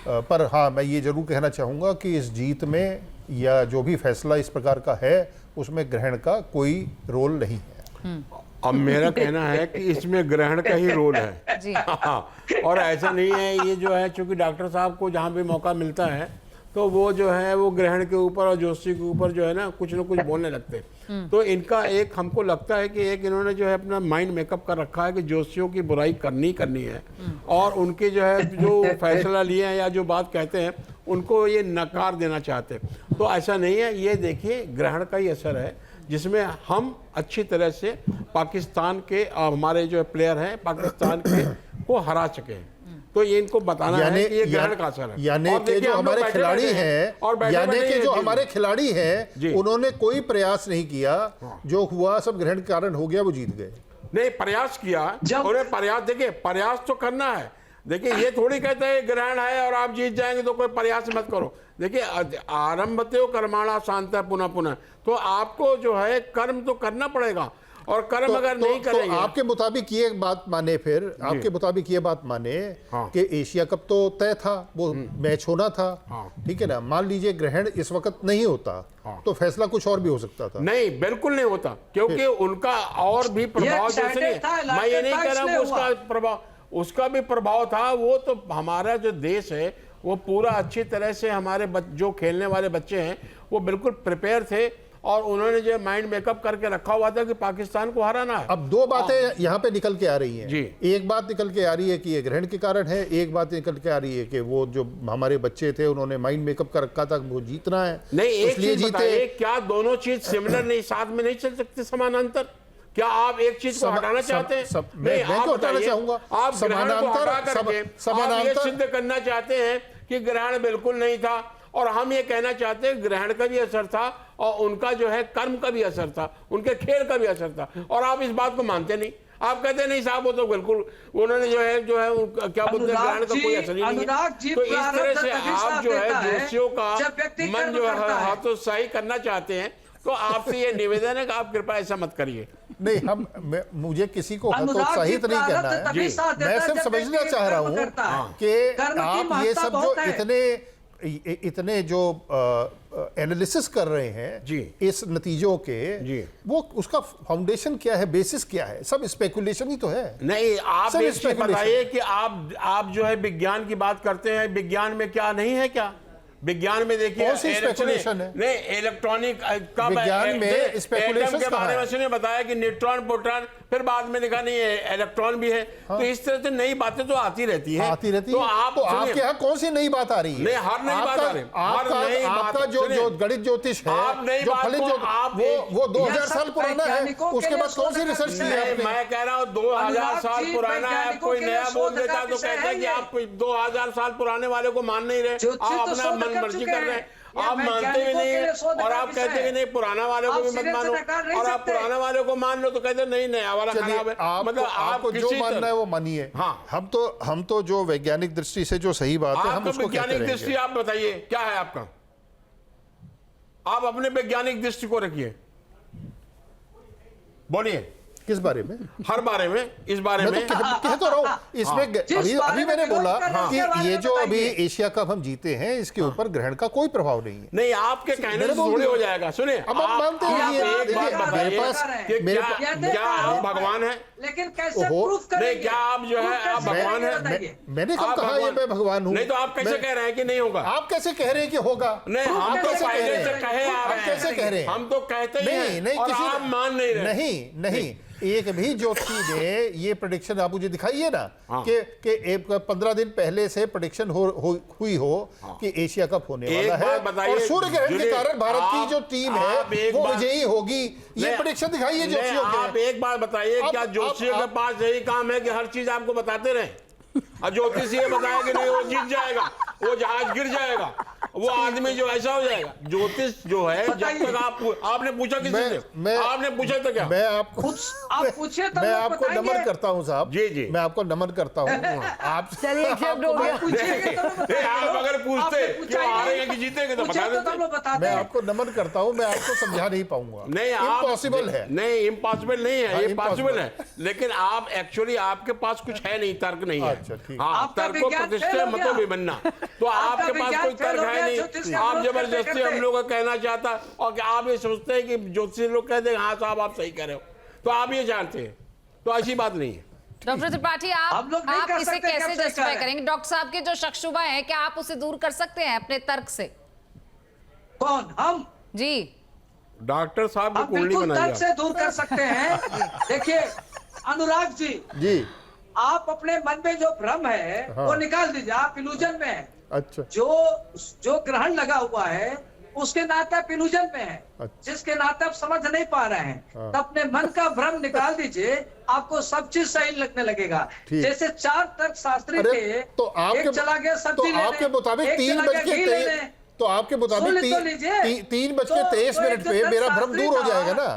पर हाँ, मैं ये ज़रूर कहना चाहूँगा कि इस जीत में या जो भी फैसला इस प्रकार का है उसमें ग्रहण का कोई रोल नहीं है। अब मेरा कहना है कि इसमें ग्रहण का ही रोल है जी। और ऐसा नहीं है, ये जो है चूंकि डॉक्टर साहब को जहाँ भी मौका मिलता है तो वो जो है वो ग्रहण के ऊपर और जोशी के ऊपर जो है ना कुछ बोलने लगते हैं। तो इनका एक, हमको लगता है कि एक इन्होंने जो है अपना माइंड मेकअप कर रखा है कि जोशियों की बुराई करनी है और उनके जो है जो फैसला लिए हैं या जो बात कहते हैं उनको ये नकार देना चाहते हैं। तो ऐसा नहीं है, ये देखिए ग्रहण का ही असर है जिसमें हम अच्छी तरह से पाकिस्तान के हमारे जो प्लेयर हैं पाकिस्तान के को हरा चुके हैं। तो ये इनको बताना है कि ये ग्रहण का असर है। यानी कि जो हमारे खिलाड़ी हैं, यानी कि जो हमारे खिलाड़ी हैं उन्होंने कोई प्रयास नहीं किया, जो हुआ सब ग्रहण के कारण हो गया, वो जीत गए। नहीं, प्रयास किया उन्हें, प्रयास देखिए, प्रयास तो करना है। देखिए ये थोड़ी कहते हैं ग्रहण है और आप जीत जाएंगे तो कोई प्रयास मत करो। देखिए आरंभते कर्माणा शांत पुनः पुनः, तो आपको जो है कर्म तो करना पड़ेगा और कर्म अगर नहीं करेंगे तो आपके मुताबिक ये बात माने, फिर आपके मुताबिक ये बात माने कि एशिया कप तो तय था, वो मैच होना था, ठीक है ना। मान लीजिए ग्रहण इस वक्त नहीं होता तो फैसला कुछ और भी हो सकता था। नहीं, बिल्कुल नहीं होता, क्योंकि उनका और भी प्रभाव, जैसे मैं ये नहीं कह रहा हूँ उसका प्रभाव, उसका भी प्रभाव था। वो तो हमारा जो देश है वो पूरा अच्छी तरह से, हमारे जो खेलने वाले बच्चे हैं वो बिल्कुल प्रिपेयर थे और उन्होंने जो माइंड मेकअप करके रखा हुआ था कि पाकिस्तान को हराना है। अब दो बातें यहाँ पे निकल के आ रही हैं। एक बात निकल के आ रही है कि ये ग्रहण के कारण है, एक बात निकल के आ रही है कि वो जो हमारे बच्चे थे उन्होंने माइंड मेकअप कर रखा था वो जीतना है। नहीं, एक चीज बताइए, क्या दोनों चीज सिमिलर नहीं, साथ में नहीं चल सकते समानांतर? क्या आप एक चीज को हटाना चाहते हैं? मैं हटाना चाहूंगा। आप समानांतर ये सिद्ध करना चाहते हैं कि ग्रहण बिल्कुल नहीं था, और हम ये कहना चाहते हैं ग्रहण का भी असर था और उनका जो है कर्म का भी असर था, उनके खेल का भी असर था, और आप इस बात को मानते नहीं। आप कहते नहीं साहब वो तो बिल्कुल उन्होंने जो है क्या बोलते हैं ग्रहण का कोई असर ही नहीं है। तो इस तरह से आप जो है जोशियों का मन जो है हतोत्साही करना चाहते हैं, तो आपसे ये निवेदन है कि आप कृपया ऐसा मत करिए। नहीं, मुझे किसी को हतोत्साहित नहीं करना है, मैं सिर्फ समझना चाह रहा हूँ कि आप ये सब जो इतने जो एनालिसिस कर रहे हैं जी इस नतीजों के जी वो उसका फाउंडेशन क्या है, बेसिस क्या है? सब स्पेकुलेशन ही तो है। नहीं, आप सब एक चीज speculation। बताइए कि आप जो है विज्ञान की बात करते हैं, विज्ञान में क्या नहीं है क्या? विज्ञान में देखिए कौन सी speculation है? नहीं, इलेक्ट्रॉनिक का विज्ञान में speculation के बारे कहाँ में सुनिए, बताया कि न्यूट्रॉन प्रोटॉन, फिर बाद में देखा नहीं है इलेक्ट्रॉन भी है। तो इस तरह से नई बातें तो आती रहती है। आती रहती तो है। आप तो आपके यहाँ कौन सी नई बात आ रही है? नहीं, हर नई बात आ रही है। आपका जो गणित ज्योतिष है, जो फलित वो 2000 साल पुराना है। उसके बाद कौन सी रिसर्च की है? मैं कह रहा हूँ 2000 साल पुराना है। कोई नया बोल देता है तो कहते हैं कि आप 2000 साल पुराने वाले को मान नहीं रहे, आप अपना मन मर्जी कर रहे हैं, आप मानते भी नहीं है। और आप कहते हैं नहीं पुराना वाले को भी मत मानो, और आप पुराना वाले को मान लो तो कहते नहीं नया वाला खराब है। मतलब आपको जो मानना है वो मानिए। हाँ, हम तो जो वैज्ञानिक दृष्टि से जो सही बात है हम उसको कहते वैज्ञानिक रहेंगे। दृष्टि आप बताइए क्या है आपका, आप अपने वैज्ञानिक दृष्टि को रखिए, बोलिए किस बारे में? हर बारे में, इस बारे में कह तो रहा हूँ इसमें। अभी मैंने बोला कि ये जो अभी एशिया कप हम जीते हैं इसके ऊपर ग्रहण का कोई प्रभाव नहीं है। नहीं, आपके कहने से थोड़ी हो जाएगा। सुनिए, अब आप मानते हैं क्या आप भगवान है? लेकिन कैसे प्रूफ करेंगे? नहीं, क्या आप जो है आप भगवान है? मैंने कब कहा ये मैं भगवान हूँ? नहीं, तो आप कैसे कह रहे हैं कि नहीं होगा? आप कैसे कह रहे हैं कि होगा? नहीं, हम तो पहले से कहे आ रहे हैं। कैसे कह रहे हैं? हम तो कहते ही हैं और आप मान नहीं रहे। नहीं, एक भी ज्योतिषी ने ये प्रेडिक्शन आप मुझे दिखाइए ना कि 15 दिन पहले से प्रेडिक्शन हुई हो कि एशिया कप होने वाला है और सूर्य ग्रहण के कारण भारत की जो टीम है वो विजयी होगी। ये प्रेडिक्शन दिखाइए ज्योतिषियों के। आप एक बार बताइए, क्या ज्योतिषियों के पास यही काम है कि हर चीज आपको बताते रहे? और ज्योतिष ये बताया कि नहीं वो जीत जाएगा, वो जहाज गिर जाएगा, वो आदमी जो ऐसा हो जाएगा। ज्योतिष जो है, जब तक आपने पूछा किसी से? आपने पूछा तो क्या? मैं आपको पूछे तो मैं आपको नमन करता हूँ साहब। जी जी, मैं आपको नमन करता हूँ। आप चलिए एक्सेप्ट हो गया। आप अगर पूछते क्यों आ रहे हैं कि जीतेंगे तो बता देते। मैं आपको नमन करता हूँ, मैं आपको समझा नहीं पाऊंगा। नहीं, इम्पॉसिबल है। नहीं, इम्पॉसिबल नहीं है, ये पॉसिबल है। लेकिन आप एक्चुअली आपके पास कुछ है नहीं, तर्क नहीं है। हाँ, तर्क को प्रतिष्ठा मतों भी बनना, तो आपके पास कोई तर्क है नहीं। आप जबरदस्ती हम लोग का कहना चाहता, और आप ये सोचते हैं कि ज्योतिषी लोग कहते हैं हाँ साहब आप सही कह रहे हो, तो आप ये जानते हैं, तो ऐसी बात नहीं है। डॉक्टर त्रिपाठी, आप इसे कैसे जस्टिफाई करेंगे? डॉक्टर साहब के जो शक शुबा है, क्या आप उसे दूर कर सकते हैं अपने तर्क से? कौन? हम जी, डॉक्टर साहब की कुंडली बनाइए, तर्क से दूर कर सकते हैं। देखिए अनुराग जी, आप अपने मन में जो भ्रम है वो निकाल दीजिए, आप इल्यूजन में हैं। अच्छा, जो ग्रहण लगा हुआ है उसके नाते आप इल्यूजन में हैं। अच्छा। जिसके नाते आप समझ नहीं पा रहे हैं, तो अपने मन का भ्रम निकाल दीजिए, आपको सब चीज सही लगने लगेगा। जैसे 4 तर्क शास्त्री थे, तो एक चला गया सब्जी लेने, आपके मुताबिक 3:23 तो आपके मुताबिक 3:23 पे मेरा भ्रम दूर हो जाएगा ना?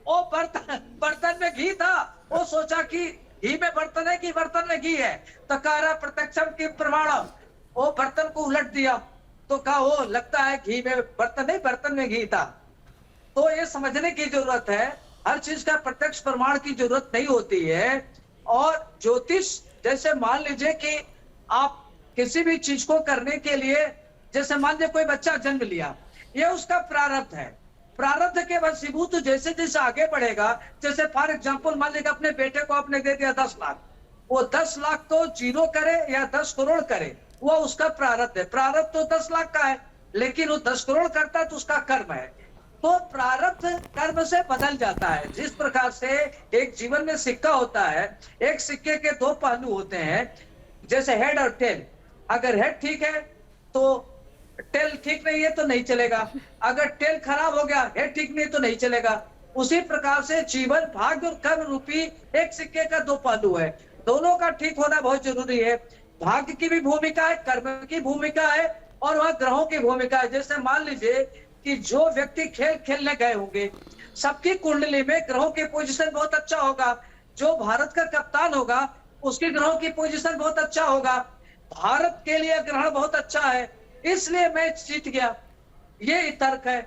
वो बर्तन में घी था, वो सोचा कि घी में बर्तन है कि बर्तन में घी है, तो कह रहा प्रत्यक्षम की प्रमाणम। वो बर्तन को उलट दिया तो कहा वो लगता है घी में बर्तन नहीं, बर्तन में घी था। तो ये समझने की जरूरत है, हर चीज का प्रत्यक्ष प्रमाण की जरूरत नहीं होती है। और ज्योतिष जैसे मान लीजिए कि आप किसी भी चीज को करने के लिए, जैसे मान लीजिए कोई बच्चा जन्म लिया, ये उसका प्रारब्ध है। प्रारब्ध के वशीभूत जैसे जैसे आगे बढ़ेगा, जैसे फॉर एग्जाम्पल मान लीजिए अपने बेटे को आपने दे दिया 10 लाख, वो 10 लाख तो 0 करे या 10 करोड़ करे, वो उसका प्रारब्ध है। प्रारब्ध तो 10 लाख का है, लेकिन वो 10 करोड़ करता है तो उसका कर्म है। तो प्रारब्ध कर्म से बदल जाता है। जिस प्रकार से एक जीवन में सिक्का होता है, एक सिक्के के 2 पहलू होते हैं, जैसे हेड और टेल। अगर हेड ठीक है तो टेल ठीक नहीं है तो नहीं चलेगा, अगर टेल खराब हो गया, हेड ठीक नहीं तो नहीं चलेगा। उसी प्रकार से जीवन, भाग्य और कर्म रूपी एक सिक्के का 2 पहलू है, दोनों का ठीक होना बहुत जरूरी है। भाग्य की भी भूमिका है, कर्म की भूमिका है, और वह ग्रहों की भूमिका है। जैसे मान लीजिए कि जो व्यक्ति खेल खेलने गए होंगे, सबकी कुंडली में ग्रहों की पोजीशन बहुत अच्छा होगा। जो भारत का कप्तान होगा उसकी ग्रहों की पोजीशन बहुत अच्छा होगा। भारत के लिए ग्रहण बहुत अच्छा है, इसलिए मैच जीत गया, ये तर्क है।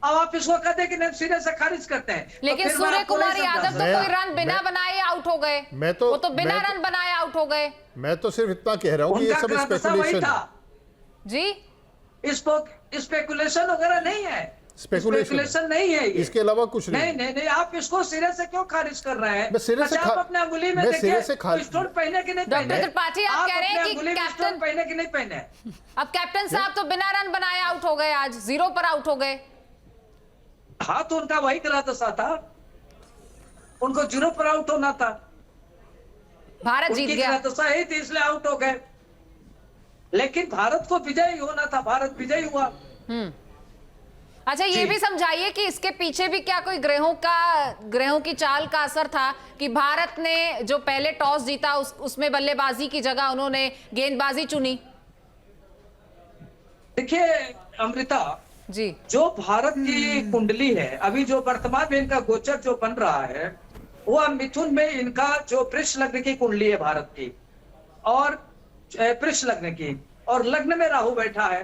अब आप इसको कहते कि नहीं, सीधे से खारिज करते हैं। लेकिन तो सूर्य कुमार यादव तो कोई रन बिना बनाए आउट हो गए, वो तो बिना रन बनाए आउट हो गए। मैं तो सिर्फ इतना कह रहा हूँ कि ये सब स्पेकुलेशन है। जी, स्पेकुलेशन वगैरह नहीं है, स्पेकुलेशन नहीं है ये। इसके अलावा कुछ नहीं। नहीं, आप इसको सिरे से क्यों खारिज कर रहे हैं? मैं सिरे से आप अपने अंगुली में देखिए स्टोन पहने कि नहीं पहने? डॉक्टर त्रिपाठी, आप कह रहे हैं कि कैप्टन पहने कि नहीं पहने? अब कैप्टन साहब तो बिना रन बनाए आउट हो गए, आज 0 पर आउट हो गए। हाँ, तो उनका वही गलत था, उनको 0 पर आउट होना था, भारत जीत गया, सही थी इसलिए आउट हो गए। लेकिन भारत को विजयी होना था, भारत विजयी हुआ। अच्छा, ये भी समझाइए कि इसके पीछे भी क्या कोई ग्रहों की चाल का असर था कि भारत ने जो पहले टॉस जीता उसमें बल्लेबाजी की जगह उन्होंने गेंदबाजी चुनी। देखिए अमृता जी, जो भारत की कुंडली है, अभी जो वर्तमान में इनका गोचर जो बन रहा है, वो मिथुन में इनका जो वृष लग्न की कुंडली है भारत की, और वृष लग्न की, और लग्न में राहु बैठा है।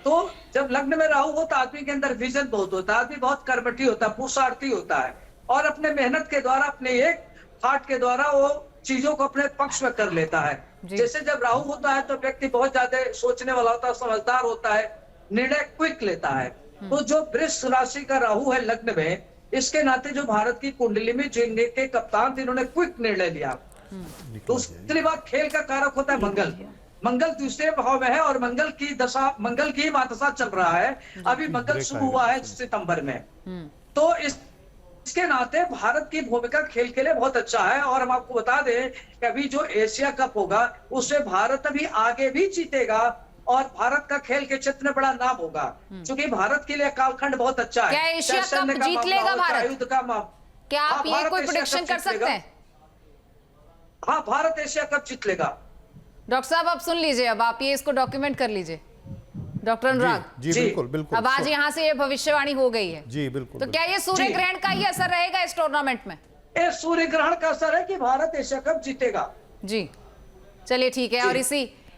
तो जब लग्न में राहु हो तो आदमी के अंदर विजन बहुत होता है, आदमी बहुत कर्मठी होता है, पुरुषार्थी होता है, और अपने मेहनत के द्वारा, अपने एक हाथ के द्वारा वो चीजों को अपने पक्ष में कर लेता है। जैसे जब राहु होता है तो व्यक्ति बहुत ज्यादा सोचने वाला होता है, समझदार होता है, निर्णय क्विक लेता है। तो जो वृष राशि का राहु है लग्न में, इसके नाते जो भारत की कुंडली में जो इनके कप्तान थे, इन्होंने क्विक निर्णय लिया। दूसरी बात, खेल का कारक होता है मंगल। मंगल दूसरे भाव में है और मंगल की दशा, मंगल की महादशा चल रहा है, अभी मंगल शुरू हुआ है सितंबर में। तो इसके नाते भारत की भूमिका खेल के लिए बहुत अच्छा है। और हम आपको बता दें कि अभी जो एशिया कप होगा उससे भारत अभी आगे भी जीतेगा और भारत का खेल के क्षेत्र में बड़ा नाम होगा, क्योंकि भारत के लिए कालखंड बहुत अच्छा है। क्या एशिया कप जीत लेगा भारत? युद्ध का क्या आप ये कोई प्रेडिक्शन कर सकते हैं? हाँ, भारत एशिया कप जीत लेगा। डॉक्टर साहब आप सुन लीजिए, अब आप ये इसको डॉक्यूमेंट कर लीजिए। डॉक्टर अनुराग जी बिल्कुल बिल्कुल। अब आज यहाँ से ये भविष्यवाणी हो गई है जी बिल्कुल। तो क्या ये सूर्य ग्रहण का ही असर रहेगा इस टूर्नामेंट में? ये सूर्य ग्रहण का असर है कि भारत एशिया कप जीतेगा। जी चलिए ठीक है। और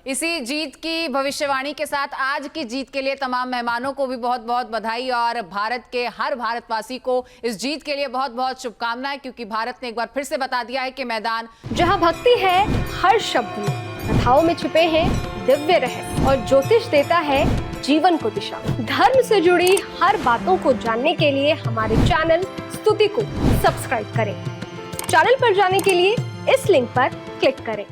इसी जीत की भविष्यवाणी के साथ आज की जीत के लिए तमाम मेहमानों को भी बहुत बहुत बधाई और भारत के हर भारतवासी को इस जीत के लिए बहुत बहुत शुभकामनाएं, क्योंकि भारत ने एक बार फिर से बता दिया है कि मैदान जहां भक्ति है हर शब्द में, कथाओं में छुपे हैं दिव्य रहस्य और ज्योतिष देता है जीवन को दिशा। धर्म से जुड़ी हर बातों को जानने के लिए हमारे चैनल स्तुति को सब्सक्राइब करें। चैनल पर जाने के लिए इस लिंक पर क्लिक करें।